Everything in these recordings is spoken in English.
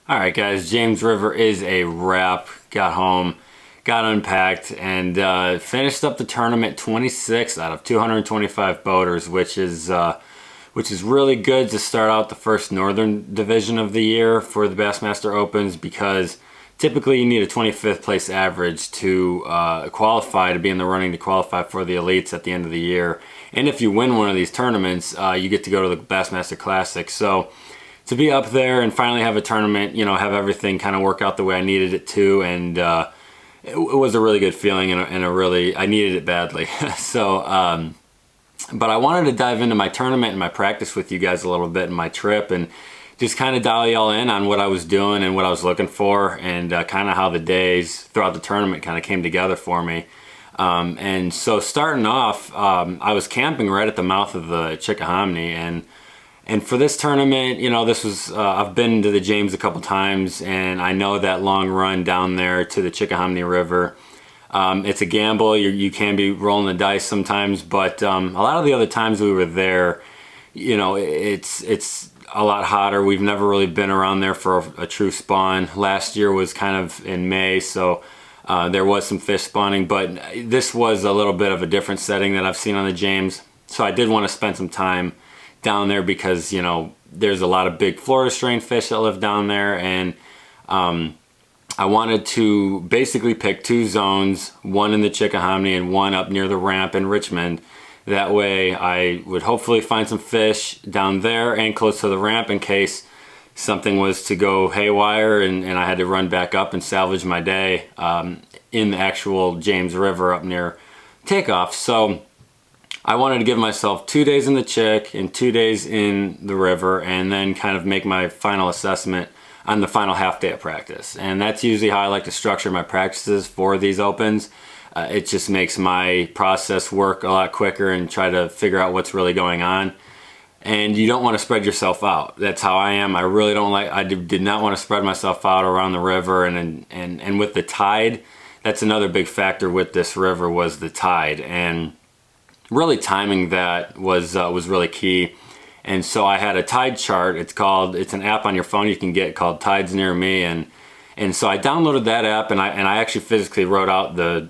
All right, guys, James River is a wrap. Got home, got unpacked, and finished up the tournament 26 out of 225 boaters, which is really good to start out the first Northern Division of the year for the Bassmaster Opens, because typically you need a 25th place average to qualify, to be in the running to qualify for the elites at the end of the year. And if you win one of these tournaments, you get to go to the Bassmaster Classic. So to be up there and finally have a tournament, have everything kind of work out the way I needed it to, and it was a really good feeling, and a really, I needed it badly. So, but I wanted to dive into my tournament and my practice with you guys a little bit, and my trip, and just kind of dial y'all in on what I was doing and what I was looking for, and kind of how the days throughout the tournament kind of came together for me. And so starting off, I was camping right at the mouth of the Chickahominy, and for this tournament, this was, I've been to the James a couple times, and I know that long run down there to the Chickahominy River. It's a gamble. You can be rolling the dice sometimes, but a lot of the other times we were there, it's a lot hotter. We've never really been around there for a true spawn. Last year was kind of in May, so there was some fish spawning, but this was a little bit of a different setting that I've seen on the James. So I did want to spend some time down there because, there's a lot of big Florida strain fish that live down there, and I wanted to basically pick two zones, one in the Chickahominy and one up near the ramp in Richmond. That way I would hopefully find some fish down there and close to the ramp in case something was to go haywire and I had to run back up and salvage my day in the actual James River up near takeoff. So I wanted to give myself 2 days in the Chick and 2 days in the river, and then kind of make my final assessment on the final half day of practice. And that's usually how I like to structure my practices for these opens. It just makes my process work a lot quicker and try to figure out what's really going on. And you don't want to spread yourself out. That's how I am. I did not want to spread myself out around the river, and with the tide, that's another big factor with this river, was the tide. And really timing that was really key. And so I had a tide chart. It's an app on your phone you can get called Tides Near Me, and so I downloaded that app, and I actually physically wrote out the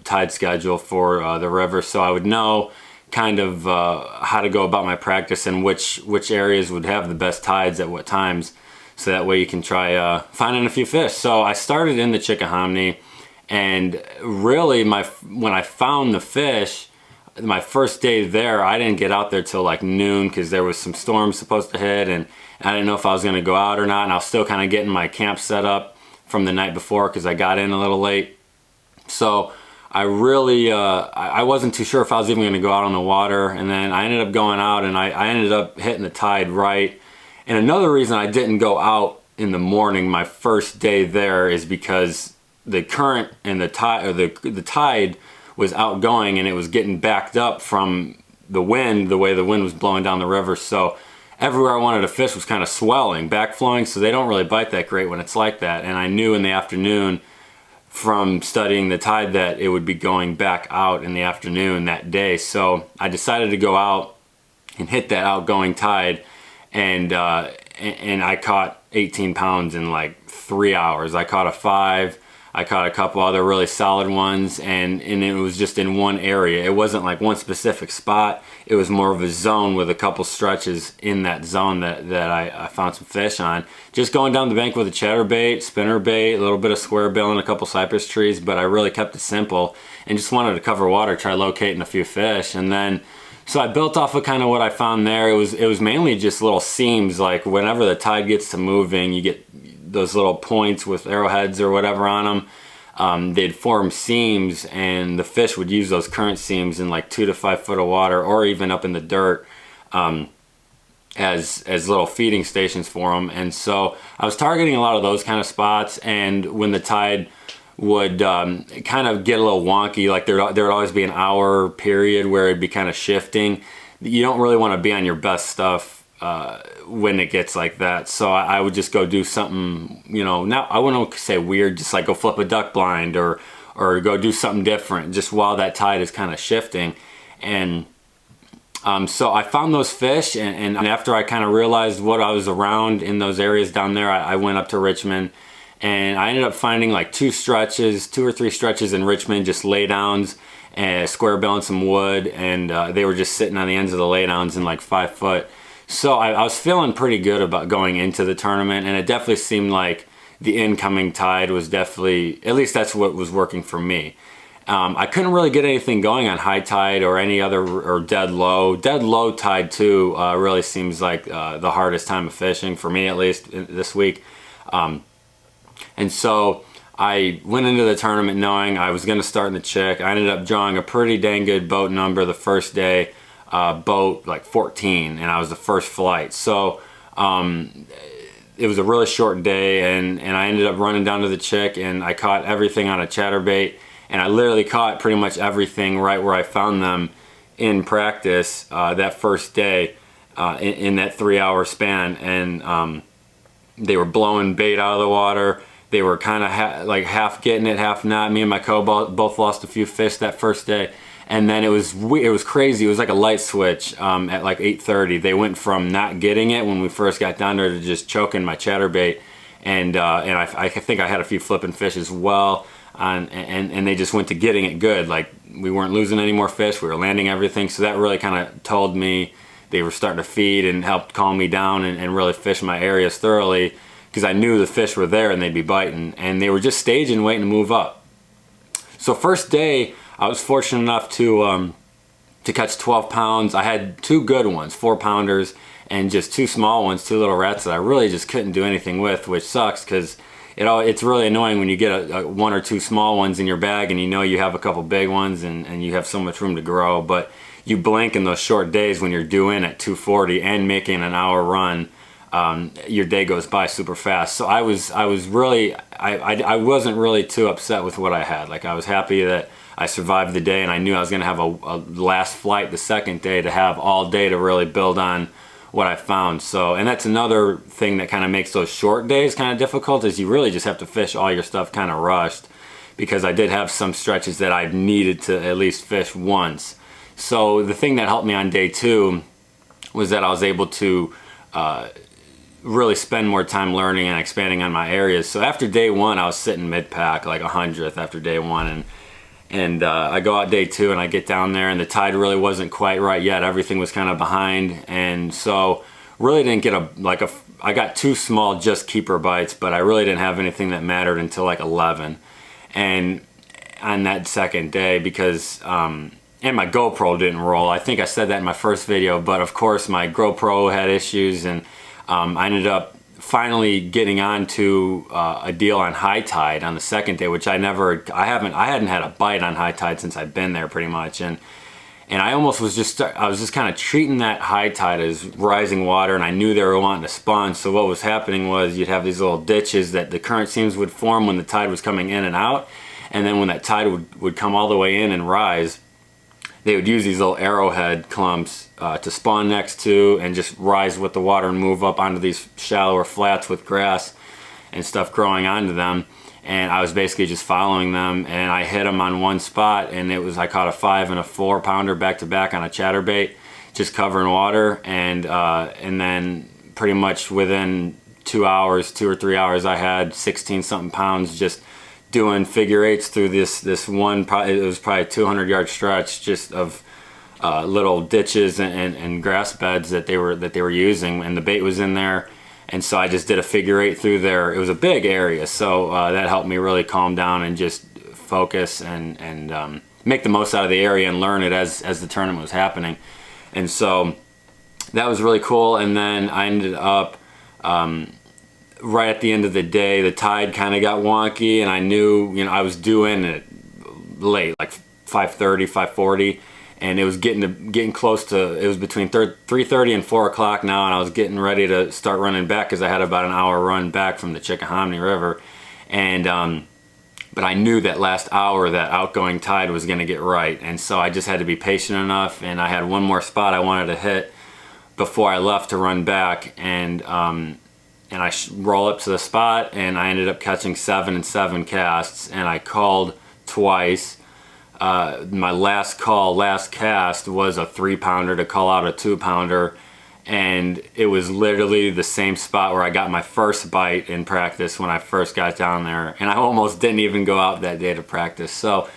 tide schedule for the river, so I would know kind of how to go about my practice and which areas would have the best tides at what times, so that way you can try finding a few fish. So I started in the Chickahominy, and really when I found the fish, my first day there, I didn't get out there till like noon because there was some storms supposed to hit, and I didn't know if I was going to go out or not, and I was still kind of getting my camp set up from the night before because I got in a little late. So I really, I wasn't too sure if I was even going to go out on the water, and then I ended up going out, and I ended up hitting the tide right. And another reason I didn't go out in the morning my first day there is because the current and the tide was outgoing, and it was getting backed up from the wind, the way the wind was blowing down the river. So everywhere I wanted to fish was kind of swelling, backflowing, so they don't really bite that great when it's like that. And I knew in the afternoon from studying the tide that it would be going back out in the afternoon that day. So I decided to go out and hit that outgoing tide, and I caught 18 pounds in like 3 hours. I caught a 5. I caught a couple other really solid ones, and it was just in one area. It wasn't like one specific spot. It was more of a zone with a couple stretches in that zone that I found some fish on. Just going down the bank with a chatterbait, spinnerbait, a little bit of square bill, and a couple cypress trees, but I really kept it simple and just wanted to cover water, try locating a few fish. And then, so I built off of kind of what I found there. It was mainly just little seams, like whenever the tide gets to moving, you get those little points with arrowheads or whatever on them. They'd form seams, and the fish would use those current seams in like 2 to 5 foot of water, or even up in the dirt, as little feeding stations for them. And so I was targeting a lot of those kind of spots, and when the tide would kind of get a little wonky, like there would always be an hour period where it'd be kind of shifting. You don't really want to be on your best stuff when it gets like that. So I would just go do something, I wouldn't say weird, just like go flip a duck blind or go do something different just while that tide is kind of shifting. And So I found those fish, and after I kind of realized what I was around in those areas down there, I went up to Richmond, and I ended up finding like two or three stretches in Richmond, just laydowns, and square bill and some wood, and they were just sitting on the ends of the laydowns in like 5 foot. So I was feeling pretty good about going into the tournament, and it definitely seemed like the incoming tide was definitely, at least that's what was working for me. I couldn't really get anything going on high tide or any other, or dead low. Dead low tide too really seems like the hardest time of fishing, for me at least, this week. And so I went into the tournament knowing I was going to start in the Chick. I ended up drawing a pretty dang good boat number the first day, boat like 14, and I was the first flight. So it was a really short day, and I ended up running down to the Chick, and I caught everything on a chatterbait, and I literally caught pretty much everything right where I found them in practice that first day in that 3-hour span. And they were blowing bait out of the water. They were kind of like half getting it, half not. Me and my both lost a few fish that first day. And then it was crazy. It was like a light switch at like 8:30. They went from not getting it when we first got down there to just choking my chatterbait. And I think I had a few flipping fish as well. And they just went to getting it good. Like, we weren't losing any more fish. We were landing everything. So that really kind of told me they were starting to feed, and helped calm me down and really fish my areas thoroughly, because I knew the fish were there and they'd be biting, and they were just staging, waiting to move up. So first day, I was fortunate enough to catch 12 pounds. I had two good ones, 4-pounders, and just two small ones, two little rats that I really just couldn't do anything with, which sucks, because it's really annoying when you get a one or two small ones in your bag, and you know you have a couple big ones, and you have so much room to grow. But you blink in those short days when you're due in at 240 and making an hour run. Your day goes by super fast. So I wasn't really too upset with what I had. Like, I was happy that I survived the day, and I knew I was going to have a last flight the second day, to have all day to really build on what I found. So, and that's another thing that kind of makes those short days kind of difficult, is you really just have to fish all your stuff kind of rushed, because I did have some stretches that I needed to at least fish once. So the thing that helped me on day 2 was that I was able to really spend more time learning and expanding on my areas. So after day 1, I was sitting mid-pack, like 100th after day 1, and I go out day 2, and I get down there, and the tide really wasn't quite right yet. Everything was kind of behind, and so really didn't get I got 2 small just keeper bites, but I really didn't have anything that mattered until like 11. And on that second day, because and my GoPro didn't roll. I think I said that in my first video, but of course my GoPro had issues, and I ended up finally getting onto a deal on high tide on the second day, which I hadn't had a bite on high tide since I've been there, pretty much. And I almost was I was just kind of treating that high tide as rising water, and I knew they were wanting to spawn. So what was happening was, you'd have these little ditches that the current seams would form when the tide was coming in and out, and then when that tide would come all the way in and rise, they would use these little arrowhead clumps to spawn next to, and just rise with the water and move up onto these shallower flats with grass and stuff growing onto them. And I was basically just following them, and I hit them on one spot, and I caught a 5 and a 4-pounder back to back on a chatterbait, just covering water. And then pretty much within 2 or 3 hours, I had 16 something pounds just doing figure eights through this one. It was probably a 200-yard stretch just of little ditches and grass beds that they were using, and the bait was in there. And so I just did a figure eight through there. It was a big area, so that helped me really calm down and just focus and make the most out of the area and learn it as the tournament was happening. And so that was really cool. And then I ended up right at the end of the day, the tide kind of got wonky, and I knew, I was due in it late, like 5:30, 5:40. And it was getting close to, it was between 3:30 and 4 o'clock now, and I was getting ready to start running back, because I had about an hour run back from the Chickahominy River. And but I knew that last hour, that outgoing tide was going to get right, and so I just had to be patient enough. And I had one more spot I wanted to hit before I left to run back, and I roll up to the spot, and I ended up catching 7 and 7 casts, and I called twice. my last cast was a 3-pounder to call out a 2-pounder, and it was literally the same spot where I got my first bite in practice when I first got down there, and I almost didn't even go out that day to practice. So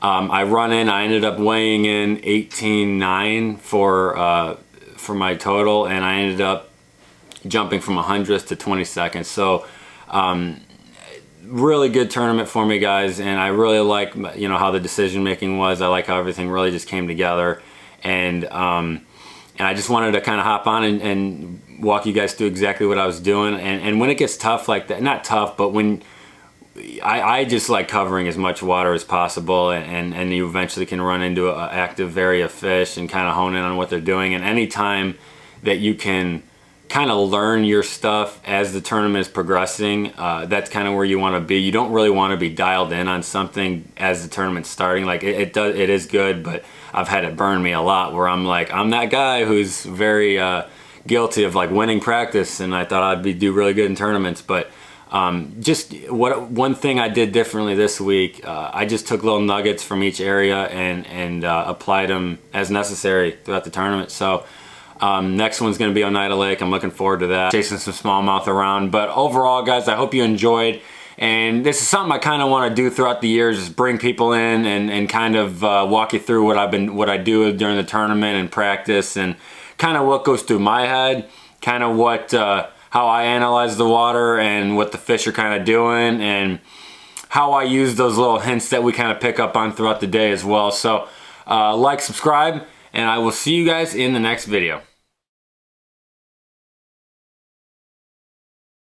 I run in, I ended up weighing in 18.9 for my total, and I ended up jumping from 100th to 22nd. So really good tournament for me, guys, and I really like, you know, how the decision making was. I like how everything really just came together, and I just wanted to kind of hop on and walk you guys through exactly what I was doing. And when it gets tough like that, not tough, but when I just like covering as much water as possible, and you eventually can run into an active area of fish and kind of hone in on what they're doing. And anytime that you can kind of learn your stuff as the tournament is progressing, that's kind of where you want to be. You don't really want to be dialed in on something as the tournament's starting. Like it is good, but I've had it burn me a lot where I'm like, I'm that guy who's very guilty of like winning practice, and I thought I'd do really good in tournaments. But just one thing I did differently this week, I just took little nuggets from each area and applied them as necessary throughout the tournament. So next one's going to be Oneida Lake. I'm looking forward to that. Chasing some smallmouth around. But overall, guys, I hope you enjoyed. And this is something I kind of want to do throughout the years, is bring people in and kind of walk you through what I do during the tournament and practice, and kind of what goes through my head, kind of what how I analyze the water and what the fish are kind of doing, and how I use those little hints that we kind of pick up on throughout the day as well. So like, subscribe, and I will see you guys in the next video.